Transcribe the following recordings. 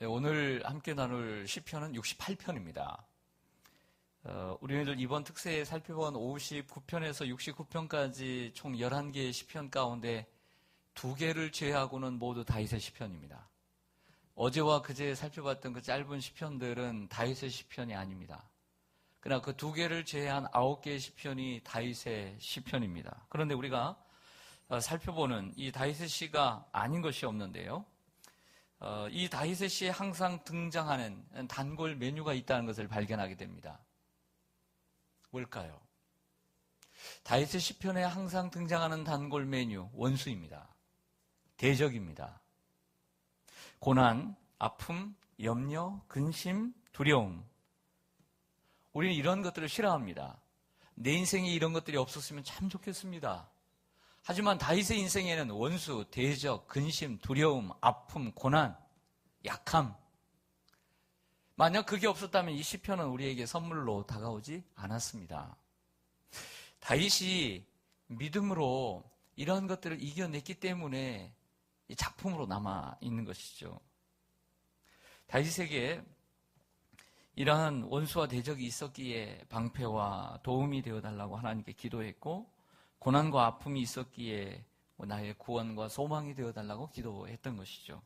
네, 오늘 함께 나눌 시편은 68편입니다. 우리들 이번 특세에 살펴본 59편에서 69편까지 총 11개의 시편 가운데 2개를 제외하고는 모두 다윗의 시편입니다. 어제와 그제 살펴봤던 그 짧은 시편들은 다윗의 시편이 아닙니다. 그러나 그 2개를 제외한 9개의 시편이 다윗의 시편입니다. 그런데 우리가 살펴보는 이 다윗의 시가 아닌 것이 없는데요. 이 다윗의 시에 항상 등장하는 단골 메뉴가 있다는 것을 발견하게 됩니다. 뭘까요? 다윗의 시편에 항상 등장하는 단골 메뉴, 원수입니다. 대적입니다. 고난, 아픔, 염려, 근심, 두려움. 우리는 이런 것들을 싫어합니다. 내 인생에 이런 것들이 없었으면 참 좋겠습니다. 하지만 다윗의 인생에는 원수, 대적, 근심, 두려움, 아픔, 고난, 약함. 만약 그게 없었다면 이 시편은 우리에게 선물로 다가오지 않았습니다. 다윗이 믿음으로 이러한 것들을 이겨냈기 때문에 이 작품으로 남아 있는 것이죠. 다윗에게 이러한 원수와 대적이 있었기에 방패와 도움이 되어달라고 하나님께 기도했고, 고난과 아픔이 있었기에 나의 구원과 소망이 되어달라고 기도했던 것이죠.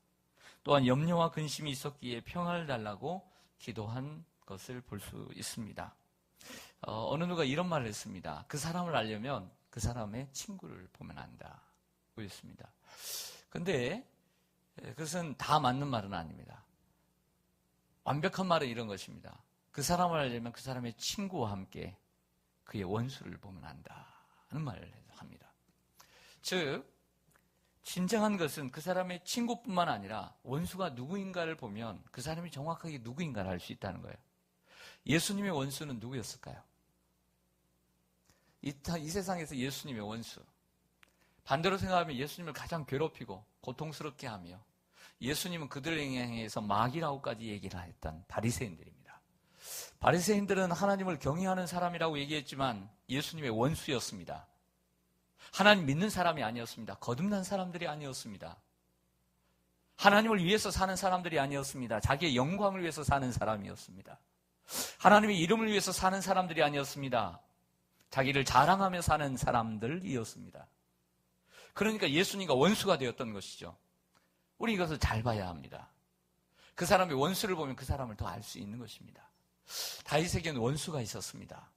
또한 염려와 근심이 있었기에 평화를 달라고 기도한 것을 볼 수 있습니다. 어느 누가 이런 말을 했습니다. 그 사람을 알려면 그 사람의 친구를 보면 안다. 그랬습니다. 근데 그것은 다 맞는 말은 아닙니다. 완벽한 말은 이런 것입니다. 그 사람을 알려면 그 사람의 친구와 함께 그의 원수를 보면 안다 하는 말을 합니다. 즉, 진정한 것은 그 사람의 친구뿐만 아니라 원수가 누구인가를 보면 그 사람이 정확하게 누구인가를 알 수 있다는 거예요. 예수님의 원수는 누구였을까요? 이 세상에서 예수님의 원수. 반대로 생각하면 예수님을 가장 괴롭히고 고통스럽게 하며 예수님은 그들을 향해서 마귀라고까지 얘기를 했던 바리새인들입니다. 바리새인들은 하나님을 경외하는 사람이라고 얘기했지만 예수님의 원수였습니다. 하나님 믿는 사람이 아니었습니다. 거듭난 사람들이 아니었습니다. 하나님을 위해서 사는 사람들이 아니었습니다. 자기의 영광을 위해서 사는 사람이었습니다. 하나님의 이름을 위해서 사는 사람들이 아니었습니다. 자기를 자랑하며 사는 사람들이었습니다. 그러니까 예수님과 원수가 되었던 것이죠. 우리 이것을 잘 봐야 합니다. 그 사람의 원수를 보면 그 사람을 더 알 수 있는 것입니다. 다윗에게는 원수가 있었습니다.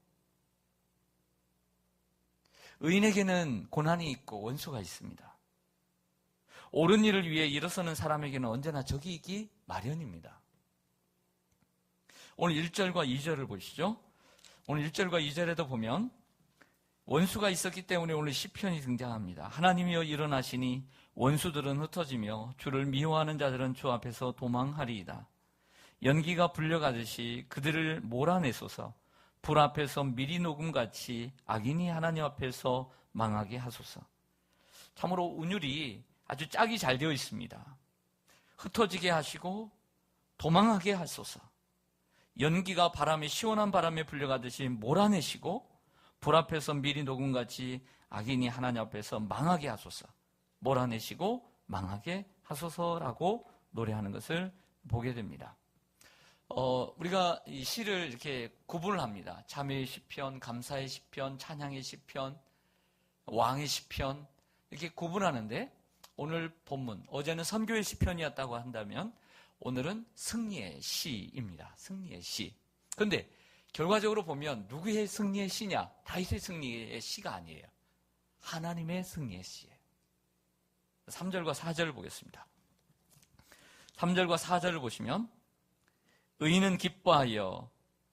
의인에게는 고난이 있고 원수가 있습니다. 옳은 일을 위해 일어서는 사람에게는 언제나 적이 있기 마련입니다. 오늘 1절과 2절을 보시죠. 오늘 1절과 2절에도 보면 원수가 있었기 때문에 오늘 시편이 등장합니다. 하나님이여 일어나시니 원수들은 흩어지며 주를 미워하는 자들은 주 앞에서 도망하리이다. 연기가 불려가듯이 그들을 몰아내소서. 불 앞에서 미리 녹음같이 악인이 하나님 앞에서 망하게 하소서. 참으로 운율이 아주 짝이 잘 되어 있습니다. 흩어지게 하시고 도망하게 하소서. 연기가 시원한 바람에 불려가듯이 몰아내시고 불 앞에서 미리 녹음같이 악인이 하나님 앞에서 망하게 하소서. 몰아내시고 망하게 하소서라고 노래하는 것을 보게 됩니다. 우리가 이 시를 이렇게 구분을 합니다. 자매의 시편, 감사의 시편, 찬양의 시편, 왕의 시편 이렇게 구분하는데 오늘 본문, 어제는 선교의 시편이었다고 한다면 오늘은 승리의 시입니다. 승리의 시. 그런데 결과적으로 보면 누구의 승리의 시냐? 다윗의 승리의 시가 아니에요. 하나님의 승리의 시예요. 3절과 4절을 보겠습니다. 3절과 4절을 보시면 의인은 기뻐하여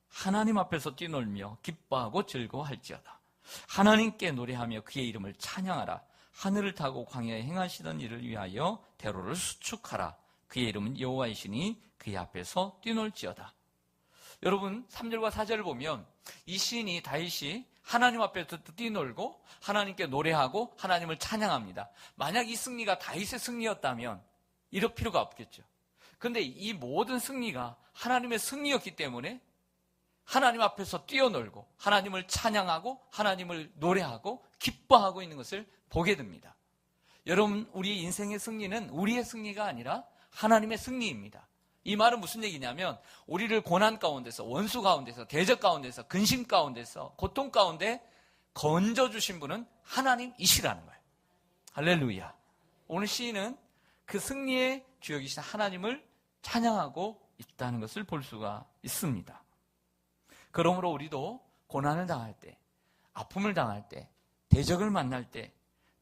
하나님 앞에서 뛰놀며 기뻐하고 즐거워할지어다. 하나님께 노래하며 그의 이름을 찬양하라. 하늘을 타고 광야에 행하시던 일을 위하여 대로를 수축하라. 그의 이름은 여호와이시니 그의 앞에서 뛰놀지어다. 여러분 3절과 4절을 보면 이 시인이 다윗이 하나님 앞에서 뛰놀고 하나님께 노래하고 하나님을 찬양합니다. 만약 이 승리가 다윗의 승리였다면 이럴 필요가 없겠죠. 그런데 이 모든 승리가 하나님의 승리였기 때문에 하나님 앞에서 뛰어놀고 하나님을 찬양하고 하나님을 노래하고 기뻐하고 있는 것을 보게 됩니다. 여러분, 우리의 인생의 승리는 우리의 승리가 아니라 하나님의 승리입니다. 이 말은 무슨 얘기냐면 우리를 고난 가운데서, 원수 가운데서, 대적 가운데서, 근심 가운데서, 고통 가운데 건져주신 분은 하나님이시라는 거예요. 할렐루야. 오늘 시인은 그 승리의 주역이신 하나님을 찬양하고 있다는 것을 볼 수가 있습니다. 그러므로 우리도 고난을 당할 때, 아픔을 당할 때, 대적을 만날 때,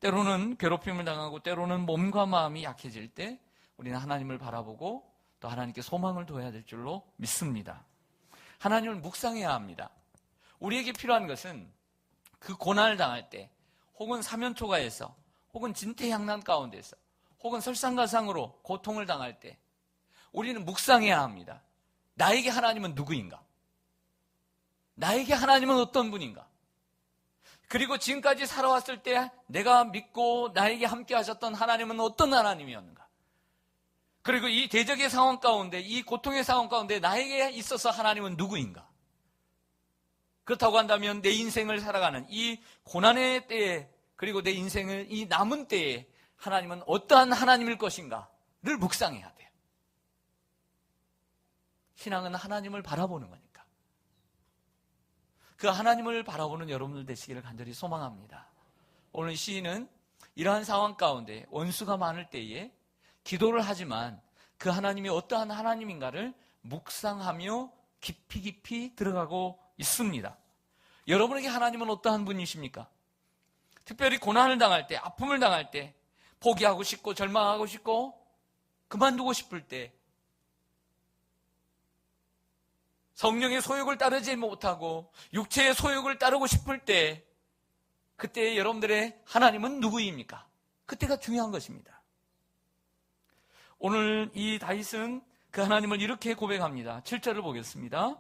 때로는 괴롭힘을 당하고 때로는 몸과 마음이 약해질 때 우리는 하나님을 바라보고 또 하나님께 소망을 둬야 될 줄로 믿습니다. 하나님을 묵상해야 합니다. 우리에게 필요한 것은 그 고난을 당할 때 혹은 사면초가에서 혹은 진퇴양난 가운데서 혹은 설상가상으로 고통을 당할 때 우리는 묵상해야 합니다. 나에게 하나님은 누구인가? 나에게 하나님은 어떤 분인가? 그리고 지금까지 살아왔을 때 내가 믿고 나에게 함께 하셨던 하나님은 어떤 하나님이었는가? 그리고 이 대적의 상황 가운데, 이 고통의 상황 가운데 나에게 있어서 하나님은 누구인가? 그렇다고 한다면 내 인생을 살아가는 이 고난의 때에, 그리고 내 인생을 이 남은 때에 하나님은 어떠한 하나님일 것인가를 묵상해야 돼요. 신앙은 하나님을 바라보는 거니까. 그 하나님을 바라보는 여러분들 되시기를 간절히 소망합니다. 오늘 시인은 이러한 상황 가운데 원수가 많을 때에 기도를 하지만 그 하나님이 어떠한 하나님인가를 묵상하며 깊이 깊이 들어가고 있습니다. 여러분에게 하나님은 어떠한 분이십니까? 특별히 고난을 당할 때, 아픔을 당할 때, 포기하고 싶고 절망하고 싶고 그만두고 싶을 때, 성령의 소욕을 따르지 못하고 육체의 소욕을 따르고 싶을 때, 그때 여러분들의 하나님은 누구입니까? 그때가 중요한 것입니다. 오늘 이 다윗은 그 하나님을 이렇게 고백합니다. 7절을 보겠습니다.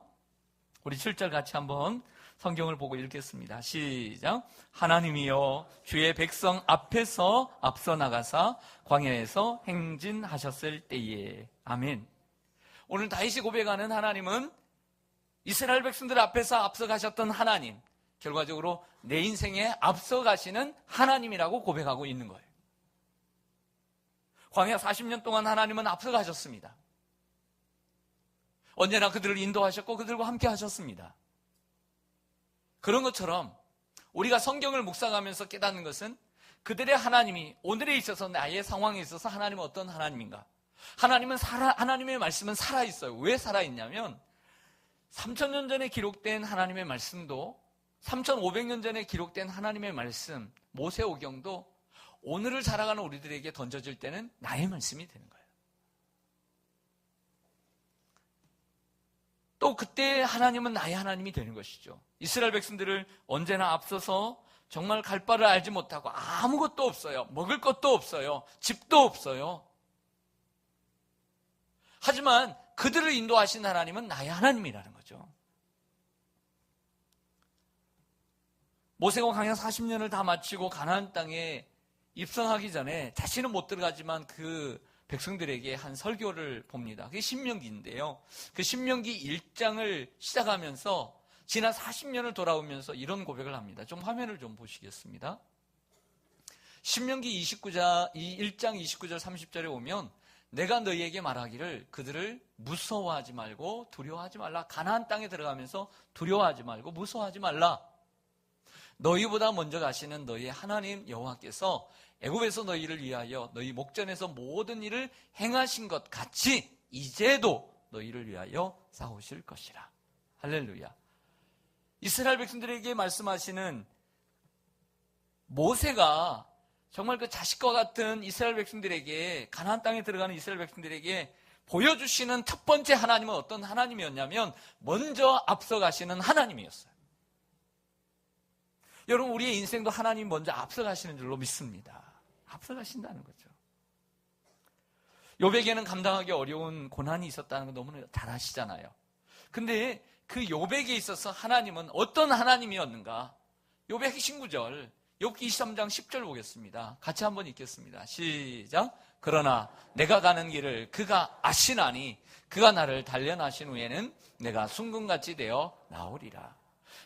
우리 7절 같이 한번 성경을 보고 읽겠습니다. 시작. 하나님이여 주의 백성 앞에서 앞서 나가사 광야에서 행진하셨을 때에. 아멘. 오늘 다윗이 고백하는 하나님은 이스라엘 백성들 앞에서 앞서 가셨던 하나님, 결과적으로 내 인생에 앞서 가시는 하나님이라고 고백하고 있는 거예요. 광야 40년 동안 하나님은 앞서 가셨습니다. 언제나 그들을 인도하셨고 그들과 함께 하셨습니다. 그런 것처럼 우리가 성경을 묵상하면서 깨닫는 것은 그들의 하나님이 오늘에 있어서 나의 상황에 있어서 하나님은 어떤 하나님인가? 하나님의 말씀은 살아있어요. 왜 살아있냐면 3,000년 전에 기록된 하나님의 말씀도 3,500년 전에 기록된 하나님의 말씀, 모세오경도 오늘을 살아가는 우리들에게 던져질 때는 나의 말씀이 되는 거예요. 또 그때 하나님은 나의 하나님이 되는 것이죠. 이스라엘 백성들을 언제나 앞서서 정말 갈 바를 알지 못하고 아무것도 없어요. 먹을 것도 없어요. 집도 없어요. 하지만 그들을 인도하신 하나님은 나의 하나님이라는 거죠. 모세가 광야 40년을 다 마치고 가나안 땅에 입성하기 전에 자신은 못 들어가지만 그 백성들에게 한 설교를 봅니다. 그게 신명기인데요. 그 신명기 1장을 시작하면서 지난 40년을 돌아오면서 이런 고백을 합니다. 좀 화면을 좀 보시겠습니다. 신명기 1장 29절 30절에 오면 내가 너희에게 말하기를 그들을 무서워하지 말고 두려워하지 말라. 가나안 땅에 들어가면서 두려워하지 말고 무서워하지 말라. 너희보다 먼저 가시는 너희의 하나님 여호와께서 애굽에서 너희를 위하여 너희 목전에서 모든 일을 행하신 것 같이 이제도 너희를 위하여 싸우실 것이라. 할렐루야. 이스라엘 백성들에게 말씀하시는 모세가 정말 그 자식과 같은 이스라엘 백성들에게, 가나안 땅에 들어가는 이스라엘 백성들에게 보여주시는 첫 번째 하나님은 어떤 하나님이었냐면 먼저 앞서 가시는 하나님이었어요. 여러분, 우리의 인생도 하나님 먼저 앞서 가시는 줄로 믿습니다. 앞서 가신다는 거죠. 욥에게는 감당하기 어려운 고난이 있었다는 거 너무나 잘 아시잖아요. 근데 그 욥에게 있어서 하나님은 어떤 하나님이었는가? 욥의 핵심 구절, 욥기 23장 10절 보겠습니다. 같이 한번 읽겠습니다. 시작. 그러나 내가 가는 길을 그가 아시나니 그가 나를 단련하신 후에는 내가 순금같이 되어 나오리라.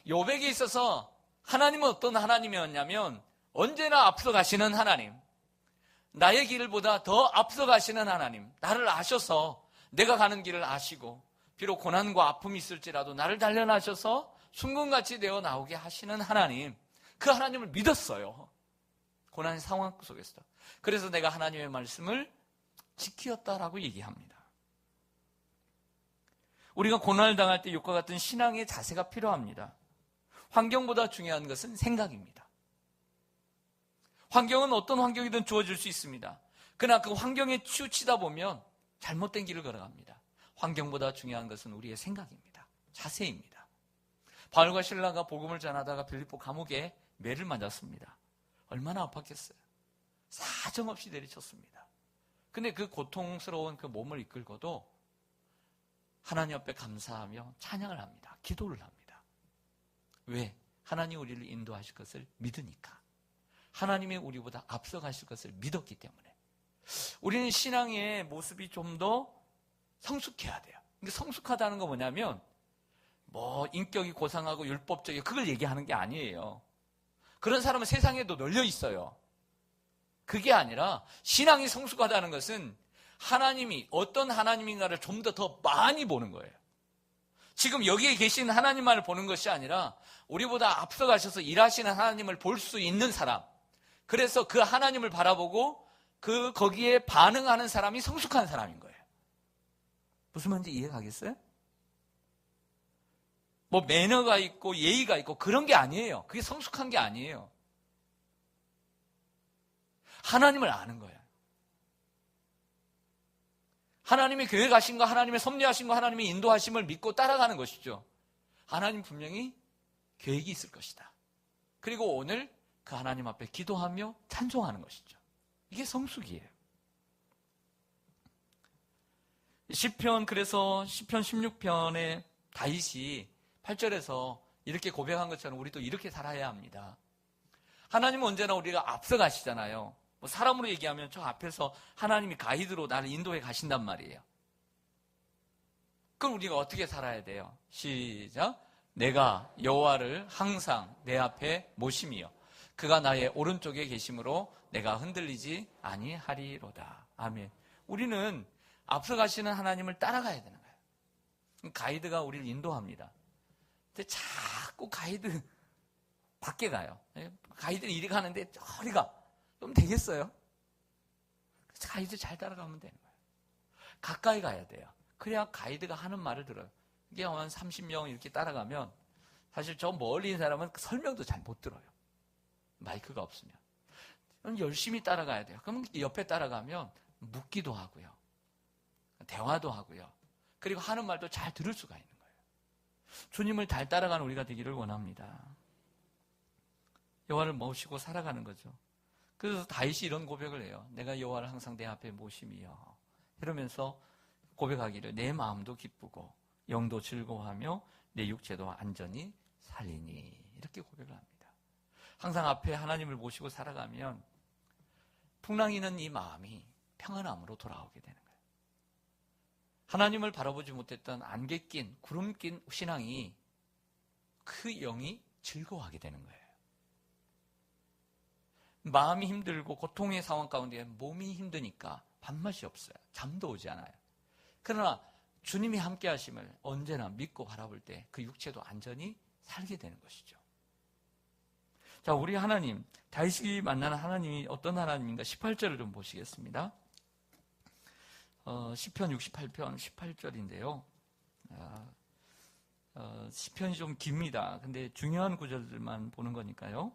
욥에게 있어서 하나님은 어떤 하나님이었냐면 언제나 앞서 가시는 하나님, 나의 길보다 더 앞서 가시는 하나님, 나를 아셔서 내가 가는 길을 아시고 비록 고난과 아픔이 있을지라도 나를 단련하셔서 순금같이 되어 나오게 하시는 하나님, 그 하나님을 믿었어요. 고난의 상황 속에서. 그래서 내가 하나님의 말씀을 지키었다라고 얘기합니다. 우리가 고난을 당할 때 이것과 같은 신앙의 자세가 필요합니다. 환경보다 중요한 것은 생각입니다. 환경은 어떤 환경이든 주어질 수 있습니다. 그러나 그 환경에 치우치다 보면 잘못된 길을 걸어갑니다. 환경보다 중요한 것은 우리의 생각입니다. 자세입니다. 바울과 실라가 복음을 전하다가 빌립보 감옥에 매를 맞았습니다. 얼마나 아팠겠어요. 사정없이 내리쳤습니다. 근데 그 고통스러운 그 몸을 이끌고도 하나님 앞에 감사하며 찬양을 합니다. 기도를 합니다. 왜? 하나님 우리를 인도하실 것을 믿으니까. 하나님이 우리보다 앞서가실 것을 믿었기 때문에. 우리는 신앙의 모습이 좀 더 성숙해야 돼요. 성숙하다는 건 뭐냐면 인격이 고상하고 율법적이고 그걸 얘기하는 게 아니에요. 그런 사람은 세상에도 널려 있어요. 그게 아니라 신앙이 성숙하다는 것은 하나님이 어떤 하나님인가를 좀 더 많이 보는 거예요. 지금 여기에 계신 하나님만을 보는 것이 아니라 우리보다 앞서가셔서 일하시는 하나님을 볼 수 있는 사람, 그래서 그 하나님을 바라보고 거기에 반응하는 사람이 성숙한 사람인 거예요. 무슨 말인지 이해가겠어요? 매너가 있고 예의가 있고 그런 게 아니에요. 그게 성숙한 게 아니에요. 하나님을 아는 거예요. 하나님의 교회 가신 거, 하나님의 섭리하신 거, 하나님의 인도하심을 믿고 따라가는 것이죠. 하나님 분명히 계획이 있을 것이다. 그리고 오늘 그 하나님 앞에 기도하며 찬송하는 것이죠. 이게 성숙이에요. 그래서 시편 16편에 다윗이 8절에서 이렇게 고백한 것처럼 우리도 이렇게 살아야 합니다. 하나님은 언제나 우리가 앞서 가시잖아요. 사람으로 얘기하면 저 앞에서 하나님이 가이드로 나를 인도해 가신단 말이에요. 그럼 우리가 어떻게 살아야 돼요? 시작. 내가 여호와를 항상 내 앞에 모심이요 그가 나의 오른쪽에 계심으로 내가 흔들리지 아니하리로다. 아멘. 우리는 앞서 가시는 하나님을 따라가야 되는 거예요. 가이드가 우리를 인도합니다. 근데 자꾸 가이드 밖에 가요. 가이드는 이리 가는데 저리 가. 그럼 되겠어요? 가이드 잘 따라가면 되는 거예요. 가까이 가야 돼요. 그래야 가이드가 하는 말을 들어요. 이게 한 30명 이렇게 따라가면 사실 저 멀리 있는 사람은 설명도 잘 못 들어요. 마이크가 없으면. 열심히 따라가야 돼요. 그럼 옆에 따라가면 묻기도 하고요. 대화도 하고요. 그리고 하는 말도 잘 들을 수가 있는 거예요. 주님을 잘 따라가는 우리가 되기를 원합니다. 여호와를 모시고 살아가는 거죠. 그래서 다윗이 이런 고백을 해요. 내가 여호와를 항상 내 앞에 모심이여. 이러면서 고백하기를 내 마음도 기쁘고 영도 즐거워하며 내 육체도 안전히 살리니. 이렇게 고백을 합니다. 항상 앞에 하나님을 모시고 살아가면 풍랑이는 이 마음이 평안함으로 돌아오게 되는 거예요. 하나님을 바라보지 못했던 안개 낀 구름 낀 신앙이 그 영이 즐거워하게 되는 거예요. 마음이 힘들고 고통의 상황 가운데 몸이 힘드니까 밥맛이 없어요. 잠도 오지 않아요. 그러나 주님이 함께 하심을 언제나 믿고 바라볼 때 그 육체도 안전히 살게 되는 것이죠. 자, 우리 하나님, 다윗이 만나는 하나님이 어떤 하나님인가 18절을 좀 보시겠습니다. 시편 68편 18절인데요. 시편이 좀 깁니다. 근데 중요한 구절들만 보는 거니까요.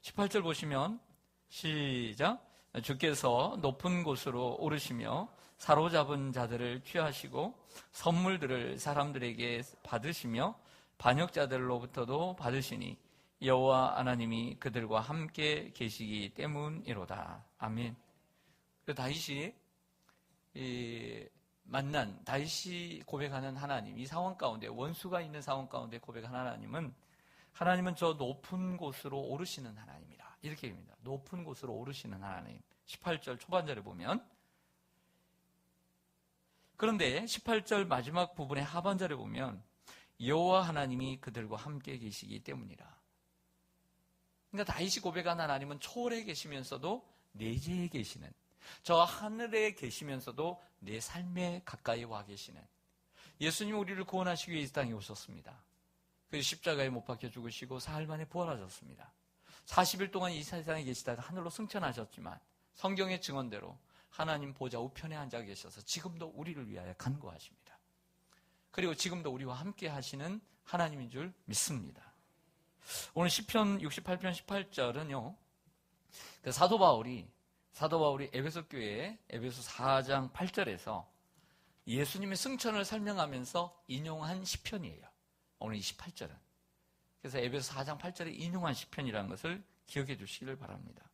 18절 보시면 시작. 주께서 높은 곳으로 오르시며 사로잡은 자들을 취하시고 선물들을 사람들에게 받으시며 반역자들로부터도 받으시니 여호와 하나님이 그들과 함께 계시기 때문이로다. 아멘. 다윗이 만난, 다윗이 고백하는 하나님, 이 상황 가운데, 원수가 있는 상황 가운데 고백하는 하나님은 저 높은 곳으로 오르시는 하나님이다. 이렇게 얘기합니다. 높은 곳으로 오르시는 하나님. 18절 초반절에 보면. 그런데 18절 마지막 부분의 하반절에 보면 여호와 하나님이 그들과 함께 계시기 때문이라. 그러니까 다윗이 고백한 하나님은 초월해 계시면서도 내재해 계시는, 저 하늘에 계시면서도 내 삶에 가까이 와 계시는 예수님이 우리를 구원하시기 위해 이 땅에 오셨습니다. 그래서 십자가에 못 박혀 죽으시고 사흘 만에 부활하셨습니다. 40일 동안 이 세상에 계시다가 하늘로 승천하셨지만 성경의 증언대로 하나님 보좌 우편에 앉아 계셔서 지금도 우리를 위하여 간구하십니다. 그리고 지금도 우리와 함께 하시는 하나님인 줄 믿습니다. 오늘 시편 68편 18절은요. 사도 바울이 에베소 교회의 에베소 4장 8절에서 예수님의 승천을 설명하면서 인용한 시편이에요. 오늘 28절은. 그래서 에베소 4장 8절에 인용한 시편이라는 것을 기억해 주시기를 바랍니다.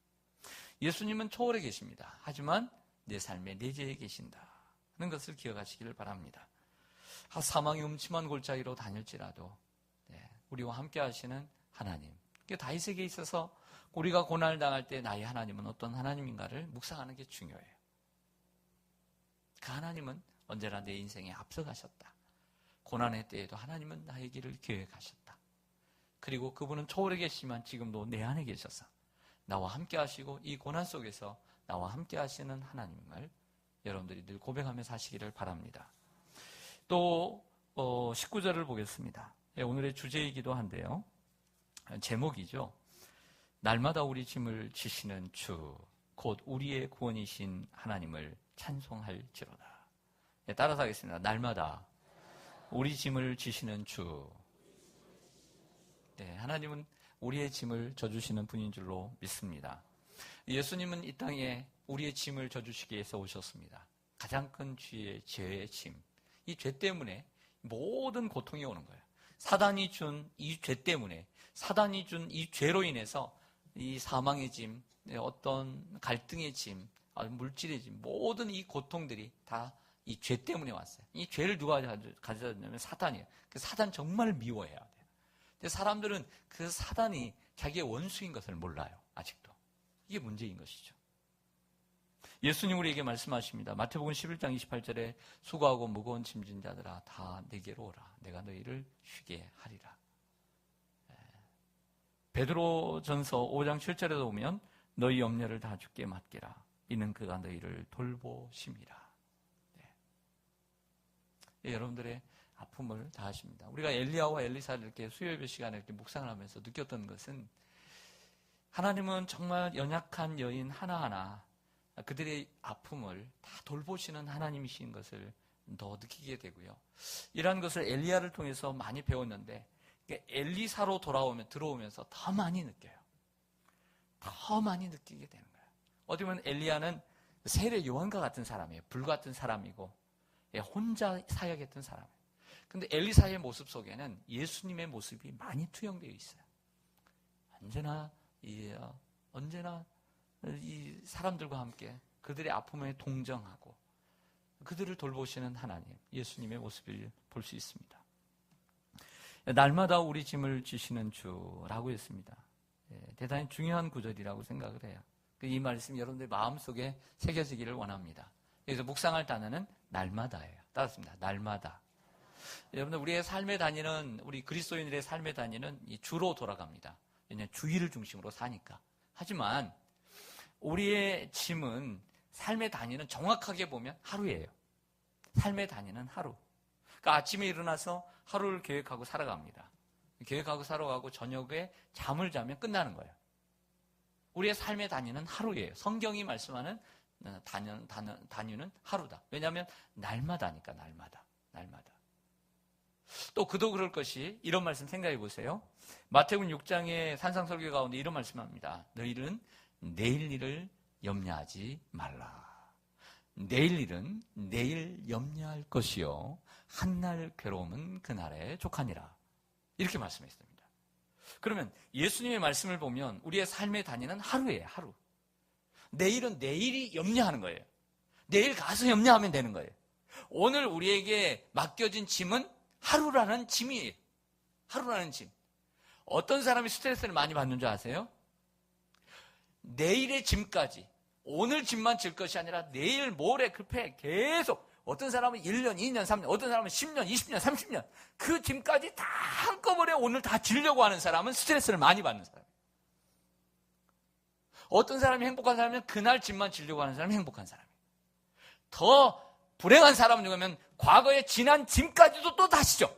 예수님은 초월에 계십니다. 하지만 내 삶의 내재에 계신다는 것을 기억하시기를 바랍니다. 사망의 음침한 골짜기로 다닐지라도 우리와 함께 하시는 하나님. 다윗에게 있어서 우리가 고난을 당할 때 나의 하나님은 어떤 하나님인가를 묵상하는 게 중요해요. 그 하나님은 언제나 내 인생에 앞서가셨다. 고난의 때에도 하나님은 나의 길을 계획하셨다. 그리고 그분은 초월에 계시지만 지금도 내 안에 계셔서 나와 함께 하시고 이 고난 속에서 나와 함께 하시는 하나님을 여러분들이 늘 고백하며 사시기를 바랍니다. 또 19절을 보겠습니다. 오늘의 주제이기도 한데요. 제목이죠. 날마다 우리 짐을 지시는 주, 곧 우리의 구원이신 하나님을 찬송할지로다. 따라서 하겠습니다. 날마다 우리 짐을 지시는 주. 하나님은 우리의 짐을 져주시는 분인 줄로 믿습니다. 예수님은 이 땅에 우리의 짐을 져주시기 위해서 오셨습니다. 가장 큰 죄의 짐. 이 죄 때문에 모든 고통이 오는 거예요. 사단이 준 이 죄 때문에, 사단이 준 이 죄로 인해서 이 사망의 짐, 어떤 갈등의 짐, 물질의 짐, 모든 이 고통들이 다 이 죄 때문에 왔어요. 이 죄를 누가 가져다냐면 사단이에요. 그 사단 정말 미워해야 돼요. 근데 사람들은 그 사단이 자기의 원수인 것을 몰라요. 아직도. 이게 문제인 것이죠. 예수님 우리에게 말씀하십니다. 마태복음 11장 28절에 수고하고 무거운 짐진 자들아 다 내게로 오라. 내가 너희를 쉬게 하리라. 베드로전서 5장 7절에도 보면 너희 염려를 다 주께 맡기라. 이는 그가 너희를 돌보심이라. 여러분들의 아픔을 다 하십니다. 우리가 엘리야와 엘리사를 이렇게 수요예배 시간에 이렇게 묵상을 하면서 느꼈던 것은 하나님은 정말 연약한 여인 하나하나 그들의 아픔을 다 돌보시는 하나님이신 것을 더 느끼게 되고요. 이러한 것을 엘리야를 통해서 많이 배웠는데 엘리사로 들어오면서 더 많이 느껴요. 더 많이 느끼게 되는 거예요. 어떻게 보면 엘리야는 세례 요한과 같은 사람이에요. 불 같은 사람이고 혼자 사역했던 사람이에요. 근데 엘리사의 모습 속에는 예수님의 모습이 많이 투영되어 있어요. 언제나 이 사람들과 함께 그들의 아픔에 동정하고 그들을 돌보시는 하나님, 예수님의 모습을 볼 수 있습니다. 날마다 우리 짐을 지시는 주라고 했습니다. 대단히 중요한 구절이라고 생각을 해요. 이 말씀 여러분들 마음속에 새겨지기를 원합니다. 여기서 묵상할 단어는 날마다예요. 따랐습니다. 날마다. 여러분들 우리의 삶의 단위는 우리 그리스도인들의 삶의 단위는 이 주로 돌아갑니다. 왜냐하면 주일을 중심으로 사니까. 하지만 우리의 짐은 삶의 단위는 정확하게 보면 하루예요. 삶의 단위는 하루. 그러니까 아침에 일어나서 하루를 계획하고 살아갑니다. 계획하고 살아가고 저녁에 잠을 자면 끝나는 거예요. 우리의 삶의 단위는 하루예요. 성경이 말씀하는 단위는 하루다. 왜냐하면 날마다니까 날마다. 또 그도 그럴 것이 이런 말씀 생각해 보세요. 마태복음 6장의 산상설교 가운데 이런 말씀합니다. 너희는 내일 일을 염려하지 말라. 내일 일은 내일 염려할 것이요 한날 괴로움은 그날에 족하니라. 이렇게 말씀했습니다. 그러면 예수님의 말씀을 보면 우리의 삶의 단위는 하루예요. 하루. 내일은 내일이 염려하는 거예요. 내일 가서 염려하면 되는 거예요. 오늘 우리에게 맡겨진 짐은 하루라는 짐이에요. 하루라는 짐. 어떤 사람이 스트레스를 많이 받는 줄 아세요? 내일의 짐까지 오늘 짐만 질 것이 아니라 내일 모레 급해 계속 어떤 사람은 1년, 2년, 3년, 어떤 사람은 10년, 20년, 30년 그 짐까지 다 한꺼번에 오늘 다 지려고 하는 사람은 스트레스를 많이 받는 사람이에요. 어떤 사람이 행복한 사람이면 그날 짐만 지려고 하는 사람이 행복한 사람이에요. 더 불행한 사람은 누구냐면 과거에 지난 짐까지도 또 다시죠.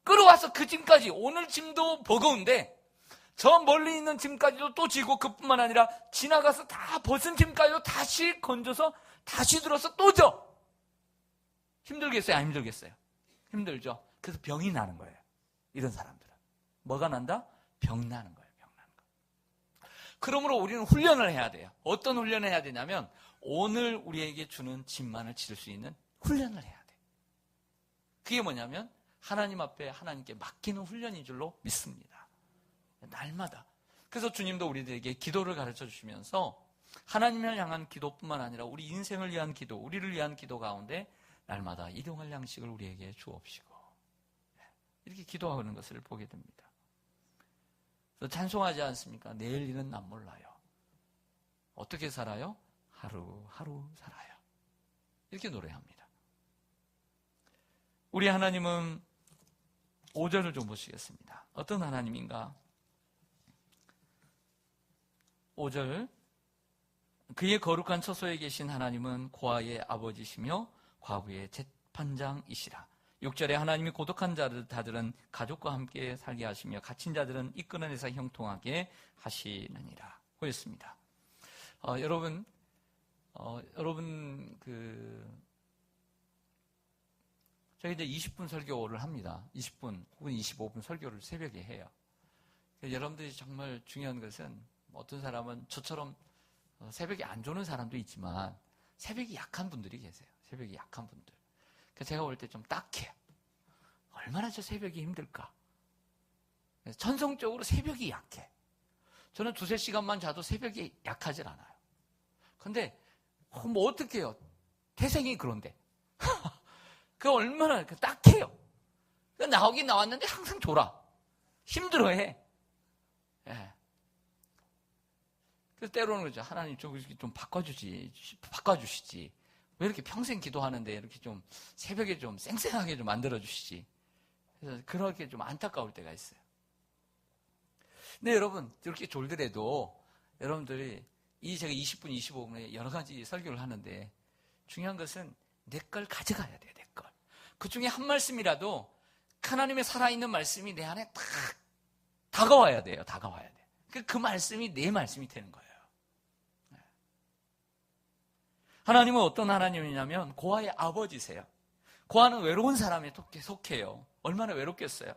끌어와서 그 짐까지, 오늘 짐도 버거운데 저 멀리 있는 짐까지도 또 지고, 그뿐만 아니라 지나가서 다 벗은 짐까지도 다시 건져서 다시 들어서 또 져. 힘들겠어요? 안 힘들겠어요? 힘들죠. 그래서 병이 나는 거예요. 이런 사람들은. 뭐가 난다? 병 나는 거예요. 병 나는 거. 그러므로 우리는 훈련을 해야 돼요. 어떤 훈련을 해야 되냐면 오늘 우리에게 주는 짐만을 지를 수 있는 훈련을 해야 돼요. 그게 뭐냐면 하나님 앞에 하나님께 맡기는 훈련인 줄로 믿습니다. 날마다. 그래서 주님도 우리들에게 기도를 가르쳐 주시면서 하나님을 향한 기도뿐만 아니라 우리 인생을 위한 기도, 우리를 위한 기도 가운데 날마다 일용할 양식을 우리에게 주옵시고, 이렇게 기도하는 것을 보게 됩니다. 그래서 찬송하지 않습니까? 내일 일은 난 몰라요. 어떻게 살아요? 하루하루 살아요. 이렇게 노래합니다. 우리 하나님은 5절을 좀 보시겠습니다. 어떤 하나님인가? 5절, 그의 거룩한 처소에 계신 하나님은 고아의 아버지시며 과부의 재판장이시라. 6절에 하나님이 고독한 자들은 가족과 함께 살게 하시며 갇힌 자들은 이끌어내서 형통하게 하시느니라. 그랬습니다. 여러분 저희 이제 20분 설교를 합니다. 20분 혹은 25분 설교를 새벽에 해요. 여러분들이 정말 중요한 것은 어떤 사람은 저처럼 새벽에 안 조는 사람도 있지만 새벽이 약한 분들이 계세요. 새벽이 약한 분들. 제가 볼 때 좀 딱해요. 얼마나 저 새벽이 힘들까. 천성적으로 새벽이 약해. 저는 2-3시간만 자도 새벽이 약하질 않아요. 근데 뭐 어떡해요. 태생이 그런데. 그 얼마나 딱해요. 나오긴 나왔는데 항상 졸아. 힘들어해. 예. 그래서 때로는 그러죠. 하나님 좀 바꿔주시지. 왜 이렇게 평생 기도하는데 이렇게 좀 새벽에 좀 쌩쌩하게 좀 만들어주시지. 그래서 그렇게 좀 안타까울 때가 있어요. 근데 여러분, 이렇게 졸더라도 여러분들이 제가 20분, 25분에 여러 가지 설교를 하는데 중요한 것은 내 걸 가져가야 돼요, 내 걸. 그 중에 한 말씀이라도 하나님의 살아있는 말씀이 내 안에 딱 다가와야 돼요, 다가와야 돼요. 그 말씀이 내 말씀이 되는 거예요. 하나님은 어떤 하나님이냐면 고아의 아버지세요. 고아는 외로운 사람에 속해요. 얼마나 외롭겠어요.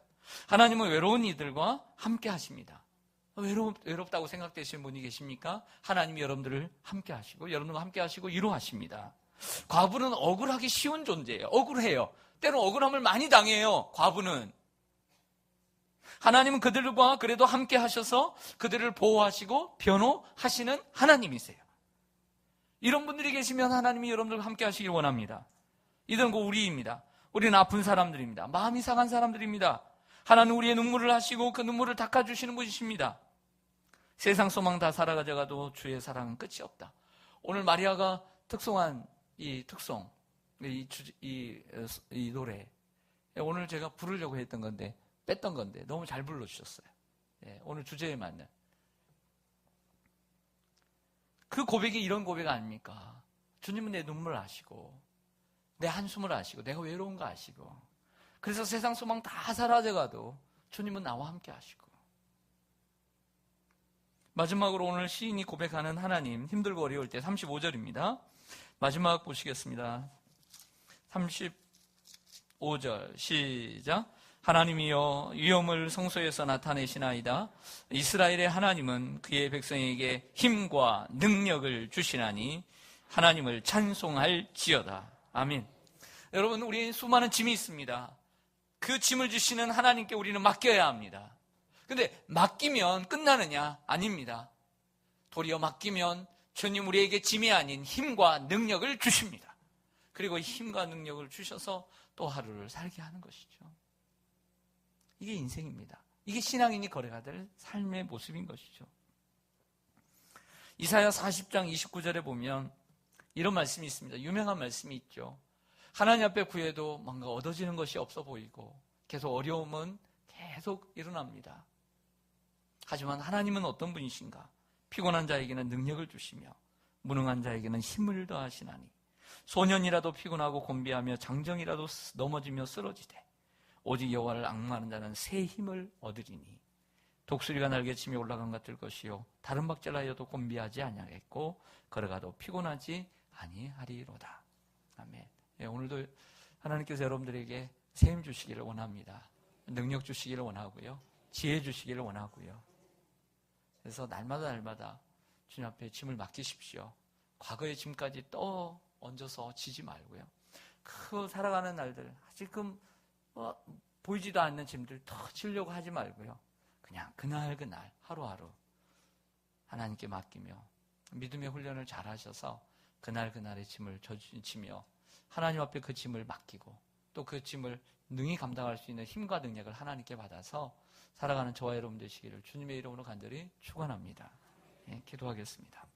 하나님은 외로운 이들과 함께 하십니다. 외롭다고 생각되시는 분이 계십니까? 하나님이 여러분들을 함께 하시고 여러분들과 함께 하시고 위로하십니다. 과부는 억울하기 쉬운 존재예요. 억울해요. 때로 억울함을 많이 당해요. 과부는. 하나님은 그들과 그래도 함께 하셔서 그들을 보호하시고 변호하시는 하나님이세요. 이런 분들이 계시면 하나님이 여러분들과 함께 하시길 원합니다. 이들은 우리입니다. 우리는 아픈 사람들입니다. 마음이 상한 사람들입니다. 하나님 우리의 눈물을 하시고 그 눈물을 닦아주시는 분이십니다. 세상 소망 다 살아가져가도 주의 사랑은 끝이 없다. 오늘 마리아가 특송한 이 특송, 이 노래, 오늘 제가 부르려고 했던 건데 뺐던 건데 너무 잘 불러주셨어요. 오늘 주제에 맞는 그 고백이 이런 고백 아닙니까? 주님은 내 눈물을 아시고 내 한숨을 아시고 내가 외로운 거 아시고 그래서 세상 소망 다 사라져가도 주님은 나와 함께 하시고. 마지막으로 오늘 시인이 고백하는 하나님, 힘들고 어려울 때 35절입니다. 마지막 보시겠습니다. 35절 시작. 하나님이여 위엄을 성소에서 나타내시나이다. 이스라엘의 하나님은 그의 백성에게 힘과 능력을 주시나니 하나님을 찬송할지어다. 아멘. 여러분, 우리 수많은 짐이 있습니다. 그 짐을 주시는 하나님께 우리는 맡겨야 합니다. 근데 맡기면 끝나느냐? 아닙니다. 도리어 맡기면 주님 우리에게 짐이 아닌 힘과 능력을 주십니다. 그리고 힘과 능력을 주셔서 또 하루를 살게 하는 것이죠. 이게 인생입니다. 이게 신앙인이 걸어가야 될 삶의 모습인 것이죠. 이사야 40장 29절에 보면 이런 말씀이 있습니다. 유명한 말씀이 있죠. 하나님 앞에 구해도 뭔가 얻어지는 것이 없어 보이고 계속 어려움은 계속 일어납니다. 하지만 하나님은 어떤 분이신가? 피곤한 자에게는 능력을 주시며 무능한 자에게는 힘을 더하시나니 소년이라도 피곤하고 곤비하며 장정이라도 넘어지며 쓰러지되 오직 여호와를 앙망하는 자는 새 힘을 얻으리니 독수리가 날개치며 올라간 것 같을 것이요 다른 박질하여도 곤비하지 아니하겠고 걸어가도 피곤하지 아니하리로다. 아멘. 예, 오늘도 하나님께서 여러분들에게 새 힘 주시기를 원합니다. 능력 주시기를 원하고요. 지혜 주시기를 원하고요. 그래서 날마다 주님 앞에 짐을 맡기십시오. 과거의 짐까지 또 얹어서 지지 말고요. 그 살아가는 날들, 지금 보이지도 않는 짐들 더 지려고 하지 말고요. 그냥 그날 하루하루 하나님께 맡기며 믿음의 훈련을 잘 하셔서 그날의 짐을 져주시며 하나님 앞에 그 짐을 맡기고 또 그 짐을 능히 감당할 수 있는 힘과 능력을 하나님께 받아서 살아가는 저와 여러분 되시기를 주님의 이름으로 간절히 축원합니다. 예, 기도하겠습니다.